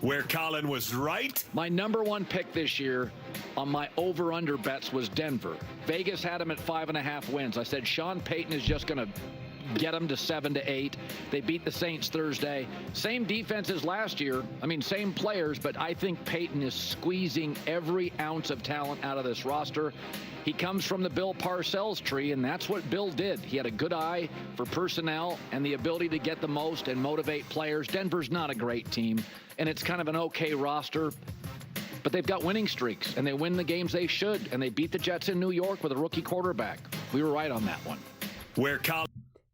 where Colin was right. My number one pick this year on my over-under bets was Denver. Vegas had them at 5.5 wins. I said Sean Payton is just going to get them to 7 to 8. They beat the Saints Thursday. Same defense as last year. I mean, same players, but I think Payton is squeezing every ounce of talent out of this roster. He comes from the Bill Parcells tree, and that's what Bill did. He had a good eye for personnel and the ability to get the most and motivate players. Denver's not a great team, and it's kind of an okay roster, but they've got winning streaks, and they win the games they should, and they beat the Jets in New York with a rookie quarterback. We were right on that one. Where Colin...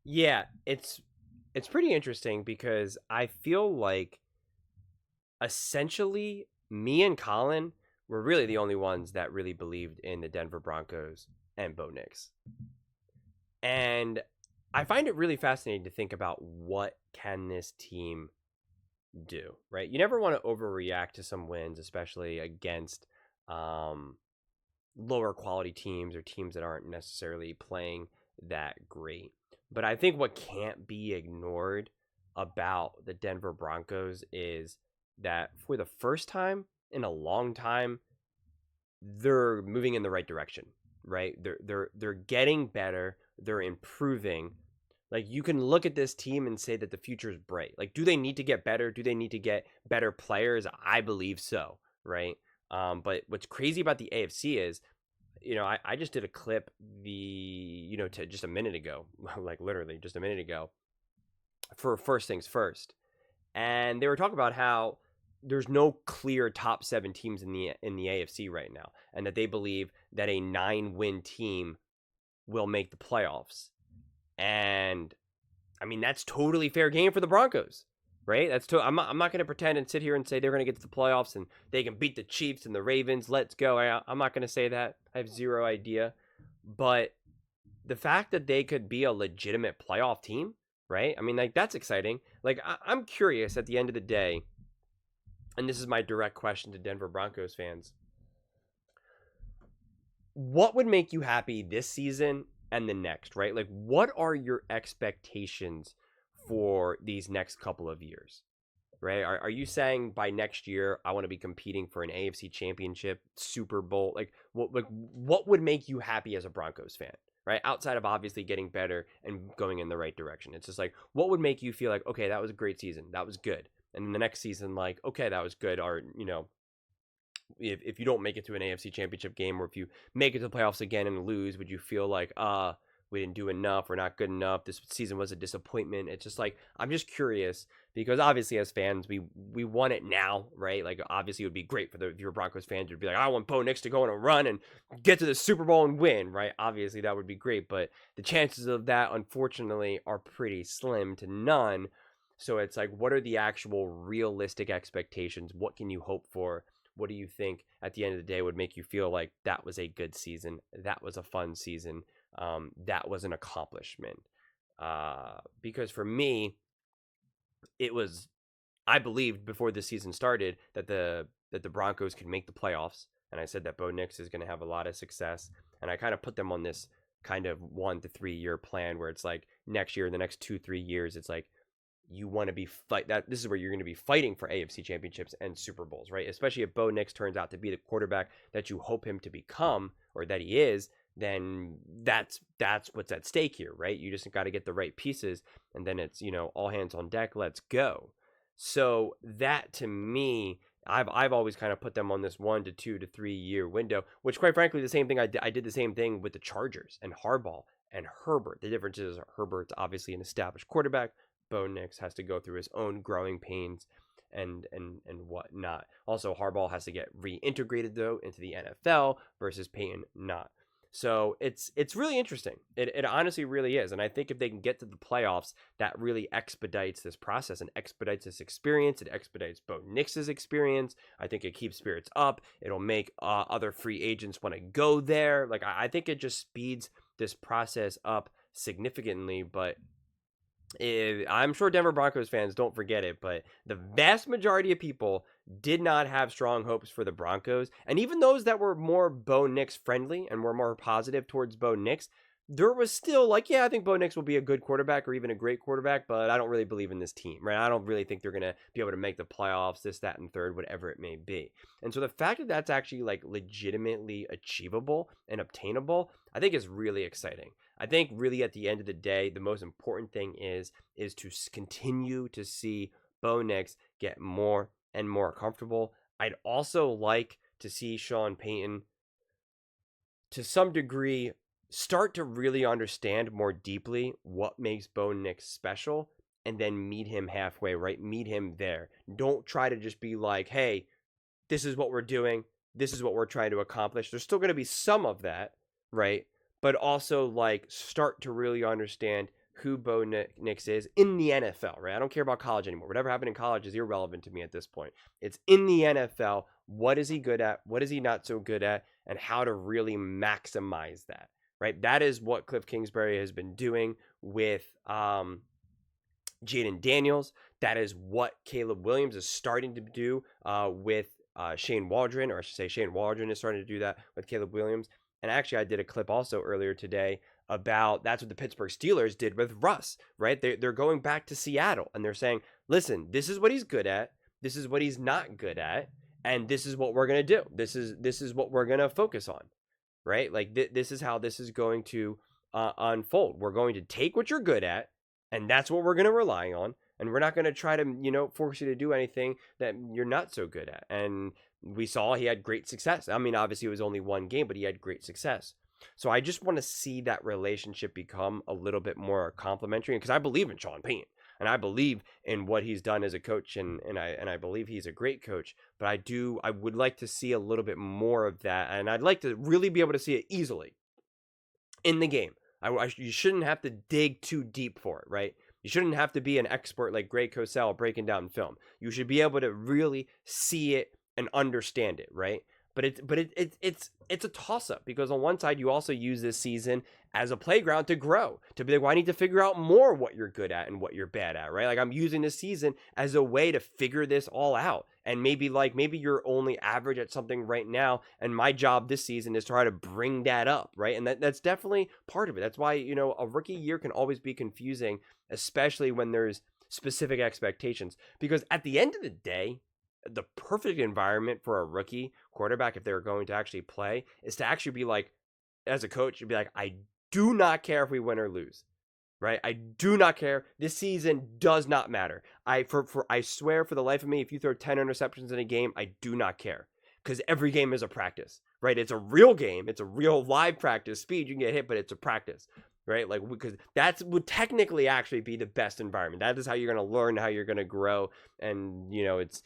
Yeah, it's pretty interesting because I feel like essentially me and Colin were really the only ones that really believed in the Denver Broncos and Bo Nix. And I find it really fascinating to think about what can this team do, right? You never want to overreact to some wins, especially against lower quality teams or teams that aren't necessarily playing that great. But I think what can't be ignored about the Denver Broncos is that for the first time in a long time, they're moving in the right direction, right? They're getting better, they're improving. Like, you can look at this team and say that the future is bright. Like, do they need to get better? Do they need to get better players? I believe so, right? But what's crazy about the AFC is, I just did a clip to just a minute ago, like literally just a minute ago, for First Things First. And they were talking about how there's no clear top 7 teams in the AFC right now, and that they believe that a 9-win team will make the playoffs. And I mean, that's totally fair game for the Broncos, right? I'm not going to pretend and sit here and say they're going to get to the playoffs and they can beat the Chiefs and the Ravens. Let's go. I'm not going to say that. I have zero idea. But the fact that they could be a legitimate playoff team, right? I mean, like, that's exciting. Like, I'm curious at the end of the day, and this is my direct question to Denver Broncos fans. What would make you happy this season and the next, right? Like, what are your expectations for these next couple of years, right? Are you saying by next year, I want to be competing for an AFC championship, Super Bowl? Like, what would make you happy as a Broncos fan, right? Outside of obviously getting better and going in the right direction. It's just like, what would make you feel like, okay, that was a great season. That was good. And then the next season, like, okay, that was good. Or, if you don't make it to an AFC championship game, or if you make it to the playoffs again and lose, would you feel like, we didn't do enough, we're not good enough, this season was a disappointment? It's just like, I'm just curious, because obviously as fans, we want it now, right? Like, obviously it would be great for if you're Broncos fans, you'd be like, I want Bo Nix to go on a run and get to the Super Bowl and win, right? Obviously that would be great, but the chances of that, unfortunately, are pretty slim to none. So it's like, what are the actual realistic expectations? What can you hope for? What do you think at the end of the day would make you feel like that was a good season, that was a fun season, that was an accomplishment? Because for me, I believed before the season started that the Broncos could make the playoffs, and I said that Bo Nix is going to have a lot of success, and I kind of put them on this kind of 1 to 3 year plan where it's like next year, the next 2-3 years, it's like, you want to be this is where you're going to be fighting for AFC championships and Super Bowls, right? Especially if Bo Nix turns out to be the quarterback that you hope him to become, or that he is, then that's what's at stake here, right? You just got to get the right pieces, and then it's, all hands on deck, let's go. So that, to me, I've always kind of put them on this 1 to 2 to 3 year window, which, quite frankly, the same thing I did the same thing with the Chargers and Harbaugh and Herbert. The difference is Herbert's obviously an established quarterback. Bo Nix has to go through his own growing pains and whatnot. Also, Harbaugh has to get reintegrated, though, into the NFL versus Payton not. So it's really interesting. It honestly really is. And I think if they can get to the playoffs, that really expedites this process and expedites this experience. It expedites Bo Nix's experience. I think it keeps spirits up. It'll make other free agents want to go there. Like, I think it just speeds this process up significantly. But I'm sure Denver Broncos fans don't forget it, but the vast majority of people did not have strong hopes for the Broncos. And even those that were more Bo Nix friendly and were more positive towards Bo Nix, there was still like, yeah, I think Bo Nix will be a good quarterback or even a great quarterback, but I don't really believe in this team, right? I don't really think they're going to be able to make the playoffs, this, that, and third, whatever it may be. And so the fact that that's actually like legitimately achievable and obtainable, I think is really exciting. I think really at the end of the day, the most important thing is to continue to see Bo Nix get more and more comfortable. I'd also like to see Sean Payton, to some degree, start to really understand more deeply what makes Bo Nix special and then meet him halfway, right? Meet him there. Don't try to just be like, hey, this is what we're doing. This is what we're trying to accomplish. There's still going to be some of that, right? But also like start to really understand who Bo Nix is in the NFL, right? I don't care about college anymore. Whatever happened in college is irrelevant to me at this point. It's in the NFL. What is he good at? What is he not so good at? And how to really maximize that, right? That is what Cliff Kingsbury has been doing with Jaden Daniels. That is what Caleb Williams is starting to do with Shane Waldron, or I should say Shane Waldron is starting to do that with Caleb Williams. And actually, I did a clip also earlier today about that's what the Pittsburgh Steelers did with Russ, right? They're going back to Seattle and they're saying, listen, this is what he's good at. This is what he's not good at. And this is what we're going to do. This is what we're going to focus on, right? Like this is how this is going to unfold. We're going to take what you're good at, and that's what we're going to rely on. And we're not going to try to, force you to do anything that you're not so good at. And we saw he had great success. I mean, obviously it was only one game, but he had great success. So I just want to see that relationship become a little bit more complimentary, because I believe in Sean Payton. And I believe in what he's done as a coach, and I believe he's a great coach. But I would like to see a little bit more of that, and I'd like to really be able to see it easily in the game. You shouldn't have to dig too deep for it, right? You shouldn't have to be an expert like Greg Cosell breaking down film. You should be able to really see it and understand it, right? But it's a toss-up, because on one side you also use this season as a playground to grow, to be like, well, I need to figure out more what you're good at and what you're bad at, right? Like I'm using this season as a way to figure this all out. And maybe you're only average at something right now, and my job this season is to try to bring that up, right? And that's definitely part of it. That's why, a rookie year can always be confusing, especially when there's specific expectations, because at the end of the day, the perfect environment for a rookie quarterback, if they're going to actually play, is to actually be like, as a coach, you'd be like, I do not care if we win or lose, right? I do not care. This season does not matter. I swear for the life of me, if you throw 10 interceptions in a game, I do not care, because every game is a practice, right? It's a real game. It's a real live practice. Speed, you can get hit, but it's a practice, right? Like, because that would technically actually be the best environment. That is how you're going to learn, how you're going to grow. And, it's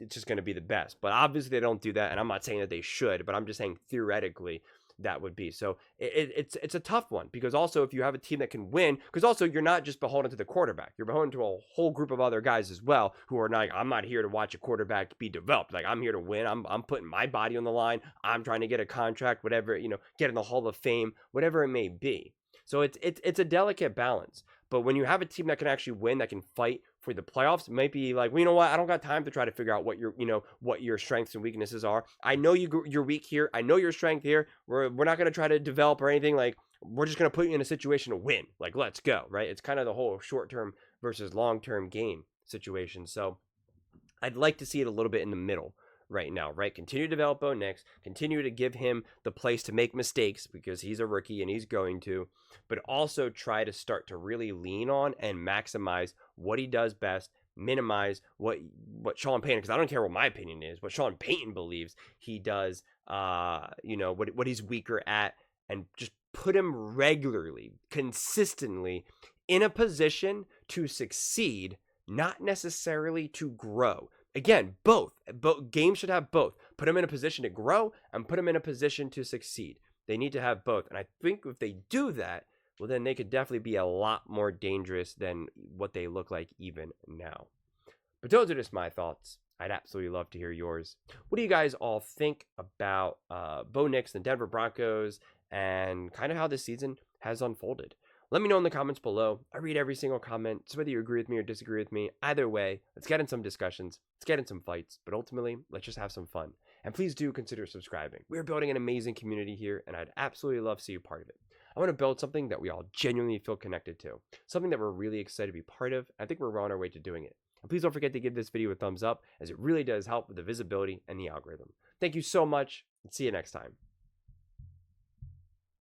just going to be the best. But obviously they don't do that. And I'm not saying that they should, but I'm just saying theoretically that would be. So it's a tough one, because also if you have a team that can win, because also you're not just beholden to the quarterback, you're beholden to a whole group of other guys as well, who are not, I'm not here to watch a quarterback be developed. Like, I'm here to win. I'm putting my body on the line. I'm trying to get a contract, whatever, get in the Hall of Fame, whatever it may be. So it's a delicate balance. But when you have a team that can actually win, that can fight for the playoffs, it might be like, well, you know what? I don't got time to try to figure out what your strengths and weaknesses are. I know you're weak here. I know your strength here. We're not going to try to develop or anything. Like, we're just going to put you in a situation to win. Like, let's go, right? It's kind of the whole short-term versus long-term game situation. So I'd like to see it a little bit in the middle right now, right? Continue to develop Bo Nix, continue to give him the place to make mistakes, because he's a rookie and he's going to, but also try to start to really lean on and maximize what he does best, minimize what Sean Payton, because I don't care what my opinion is, what Sean Payton believes he does, what he's weaker at, and just put him regularly, consistently in a position to succeed, not necessarily to grow. Again, both games should have both. Put them in a position to grow and put them in a position to succeed. They need to have both. And I think if they do that, well, then they could definitely be a lot more dangerous than what they look like even now. But those are just my thoughts. I'd absolutely love to hear yours. What do you guys all think about Bo Nix and the Denver Broncos, and kind of how this season has unfolded? Let me know in the comments below. I read every single comment, so whether you agree with me or disagree with me, either way, let's get in some discussions, let's get in some fights, but ultimately, let's just have some fun. And please do consider subscribing. We're building an amazing community here, and I'd absolutely love to see you part of it. I want to build something that we all genuinely feel connected to, something that we're really excited to be part of. I think we're well on our way to doing it. And please don't forget to give this video a thumbs up, as it really does help with the visibility and the algorithm. Thank you so much, and see you next time.